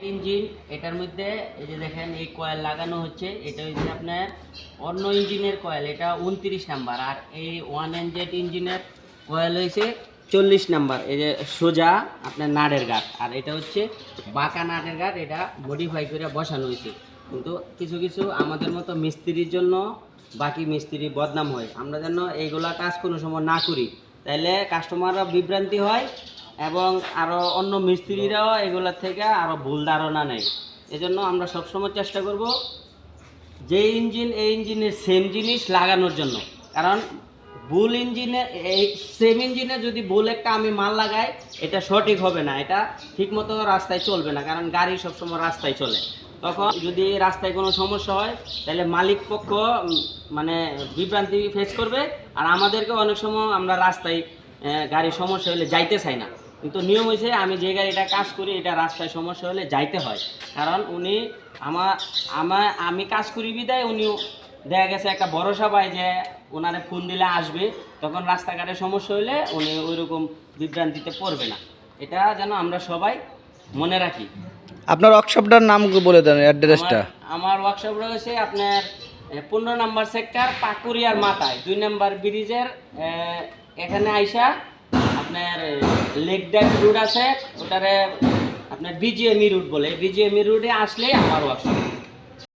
Engine এটার মধ্যে এই যে দেখেন এই কয়েল লাগানো হচ্ছে, এটা হচ্ছে আপনার অন্য ইঞ্জিনের কয়েল, এটা 29 নাম্বার। আর এই 1NZ ইঞ্জিনের কয়েল হয়েছে 40 নাম্বার। এই যে সোজা আপনার নাটের গাঁট, আর এটা হচ্ছে বাঁকা নাটের গাঁট, এটা মডিফাই করে বসানো হয়েছে। কিন্তু কিছু কিছু আমাদের মতো মিস্ত্রির জন্য বাকি মিস্ত্রি বদনাম হয়, আমরা যেন এইগুলা কাজ কোনো সময় না করি, তাইলে কাস্টমাররা বিভ্রান্তি হয় এবং আরও অন্য মিস্ত্রিরাও এগুলোর থেকে আরও ভুল ধারণা নেয়। এজন্য আমরা সবসময় চেষ্টা করব যে ইঞ্জিন এই ইঞ্জিনের সেম জিনিস লাগানোর জন্য। কারণ ভুল ইঞ্জিনে, এই সেম ইঞ্জিনে যদি ভুল একটা আমি মাল লাগাই, এটা সঠিক হবে না, এটা ঠিকমতো রাস্তায় চলবে না। কারণ গাড়ি সবসময় রাস্তায় চলে, তখন যদি রাস্তায় কোনো সমস্যা হয় তাহলে মালিক পক্ষ মানে বিভ্রান্তি ফেস করবে, আর আমাদেরকে অনেক সময় আমরা রাস্তায় গাড়ির সমস্যা হলে যাইতে চাই না। কিন্তু নিয়ম হয়েছে আমি যে গাড়িটা কাজ করি এটা রাস্তায় সমস্যা হলে যাইতে হয়, কারণ উনি আমি কাজ করি বিদায় উনিও দেখা গেছে একটা ভরসা পায় যে ওনারে ফোন দিলে আসবে, তখন রাস্তাঘাটে সমস্যা হলে উনি ওইরকম বিভ্রান্তিতে পড়বে না। এটা যেন আমরা সবাই মনে রাখি। আপনার ওয়ার্কশপটার নাম বলে দেন, অ্যাড্রেসটা। আমার ওয়ার্কশপ রয়েছে আপনার 15 নম্বর সেক্টর, পাকুরিয়ার মাথায় 2 নম্বর ব্রিজের এখানে আইসা আপনার লেক ড্যাক রুট আছে, ওটারে আপনার বিজিএমই রুট বলে, বিজিএমই রুটে আসলেই আমার ওয়ার্কশপ।